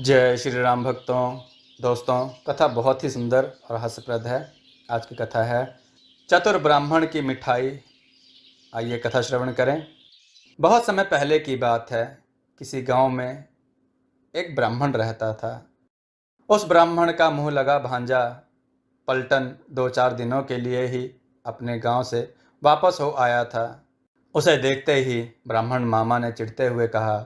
जय श्री राम भक्तों। दोस्तों, कथा बहुत ही सुंदर और हास्यप्रद है। आज की कथा है चतुर ब्राह्मण की मिठाई। आइए कथा श्रवण करें। बहुत समय पहले की बात है। किसी गांव में एक ब्राह्मण रहता था। उस ब्राह्मण का मुंह लगा भांजा पलटन 2-4 दिनों के लिए ही अपने गांव से वापस हो आया था। उसे देखते ही ब्राह्मण मामा ने चिढ़ते हुए कहा,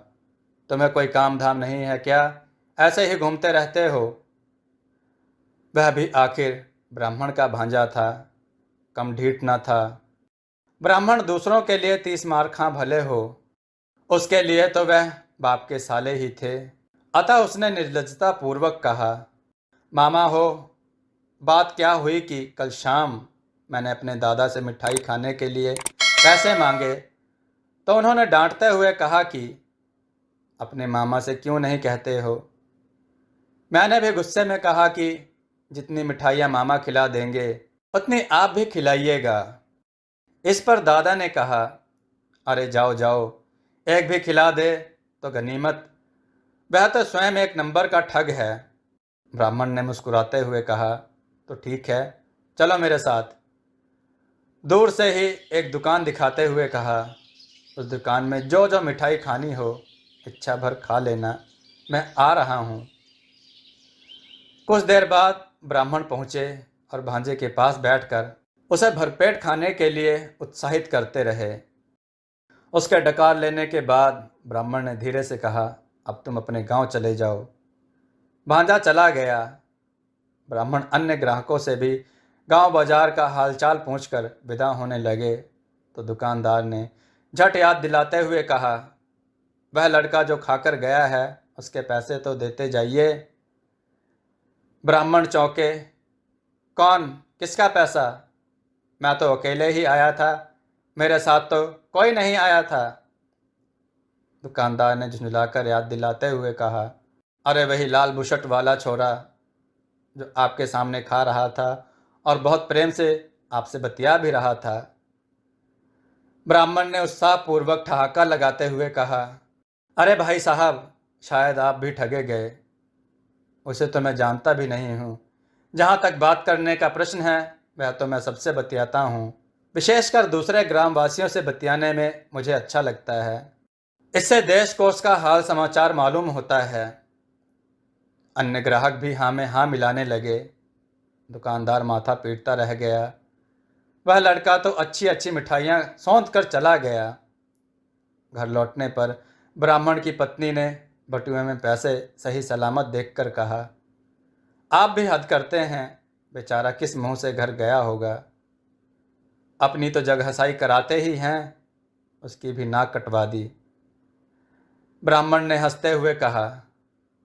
तुम्हें कोई काम धाम नहीं है क्या? ऐसे ही घूमते रहते हो। वह भी आखिर ब्राह्मण का भांजा था, कम ढीठ न था। ब्राह्मण दूसरों के लिए 30 मार खां भले हो, उसके लिए तो वह बाप के साले ही थे। अतः उसने निर्लज्जता पूर्वक कहा, मामा हो, बात क्या हुई कि कल शाम मैंने अपने दादा से मिठाई खाने के लिए पैसे मांगे तो उन्होंने डांटते हुए कहा कि अपने मामा से क्यों नहीं कहते हो। मैंने भी गुस्से में कहा कि जितनी मिठाइयाँ मामा खिला देंगे उतनी आप भी खिलाइएगा। इस पर दादा ने कहा, अरे जाओ जाओ, एक भी खिला दे तो गनीमत, वह तो स्वयं एक नंबर का ठग है। ब्राह्मण ने मुस्कुराते हुए कहा, तो ठीक है, चलो मेरे साथ। दूर से ही एक दुकान दिखाते हुए कहा, उस दुकान में जो जो मिठाई खानी हो इच्छा भर खा लेना, मैं आ रहा हूँ। कुछ देर बाद ब्राह्मण पहुँचे और भांजे के पास बैठकर उसे भरपेट खाने के लिए उत्साहित करते रहे। उसके डकार लेने के बाद ब्राह्मण ने धीरे से कहा, अब तुम अपने गांव चले जाओ। भांजा चला गया। ब्राह्मण अन्य ग्राहकों से भी गांव बाजार का हालचाल पूछकर विदा होने लगे तो दुकानदार ने झट याद दिलाते हुए कहा, वह लड़का जो खाकर गया है उसके पैसे तो देते जाइए। ब्राह्मण चौंके, कौन, किसका पैसा? मैं तो अकेले ही आया था, मेरे साथ तो कोई नहीं आया था। दुकानदार ने झुंझलाकर याद दिलाते हुए कहा, अरे वही लाल बुशर्ट वाला छोरा जो आपके सामने खा रहा था और बहुत प्रेम से आपसे बतिया भी रहा था। ब्राह्मण ने उत्साहपूर्वक ठहाका लगाते हुए कहा, अरे भाई साहब, शायद आप भी ठगे गए। उसे तो मैं जानता भी नहीं हूँ। जहाँ तक बात करने का प्रश्न है वह तो मैं सबसे बतियाता हूँ। विशेषकर दूसरे ग्रामवासियों से बतियाने में मुझे अच्छा लगता है। इससे देश कोष का हाल समाचार मालूम होता है। अन्य ग्राहक भी हाँ में हाँ मिलाने लगे। दुकानदार माथा पीटता रह गया। वह लड़का तो अच्छी अच्छी मिठाइयाँ सौंध कर चला गया। घर लौटने पर ब्राह्मण की पत्नी ने बटुए में पैसे सही सलामत देखकर कहा, आप भी हद करते हैं, बेचारा किस मुंह से घर गया होगा। अपनी तो जगहसाई कराते ही हैं, उसकी भी नाक कटवा दी। ब्राह्मण ने हंसते हुए कहा,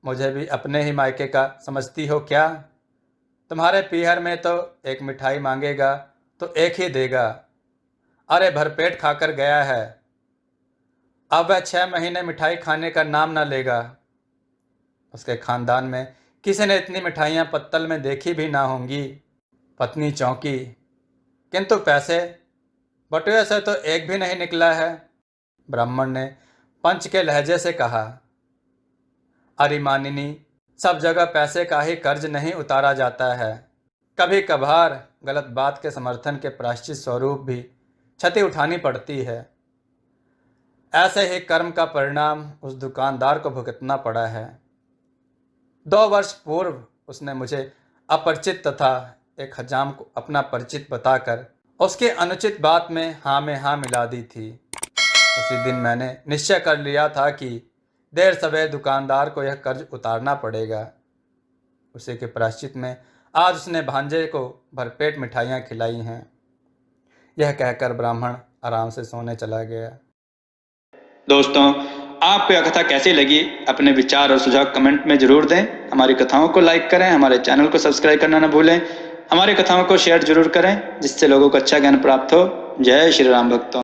मुझे भी अपने ही मायके का समझती हो क्या? तुम्हारे पीहर में तो एक मिठाई मांगेगा तो एक ही देगा। अरे भरपेट खाकर गया है, अब वह 6 महीने मिठाई खाने का नाम न लेगा। उसके खानदान में किसी ने इतनी मिठाइयाँ पत्तल में देखी भी ना होंगी। पत्नी चौंकी, किंतु पैसे बटुए से तो एक भी नहीं निकला है। ब्राह्मण ने पंच के लहजे से कहा, अरे मानिनी, सब जगह पैसे का ही कर्ज नहीं उतारा जाता है। कभी कभार गलत बात के समर्थन के प्रायश्चित स्वरूप भी क्षति उठानी पड़ती है। ऐसे ही कर्म का परिणाम उस दुकानदार को भुगतना पड़ा है। 2 वर्ष पूर्व उसने मुझे अपरिचित तथा एक हजाम को अपना परिचित बताकर उसके अनुचित बात में हाँ मिला दी थी। उसी दिन मैंने निश्चय कर लिया था कि देर सवेर दुकानदार को यह कर्ज उतारना पड़ेगा। उसी के प्रायश्चित में आज उसने भांजे को भरपेट मिठाइयाँ खिलाई हैं। यह कहकर ब्राह्मण आराम से सोने चला गया। दोस्तों, आपको यह कथा कैसी लगी? अपने विचार और सुझाव कमेंट में जरूर दें। हमारी कथाओं को लाइक करें, हमारे चैनल को सब्सक्राइब करना न भूलें। हमारी कथाओं को शेयर जरूर करें जिससे लोगों को अच्छा ज्ञान प्राप्त हो। जय श्री राम भक्तों।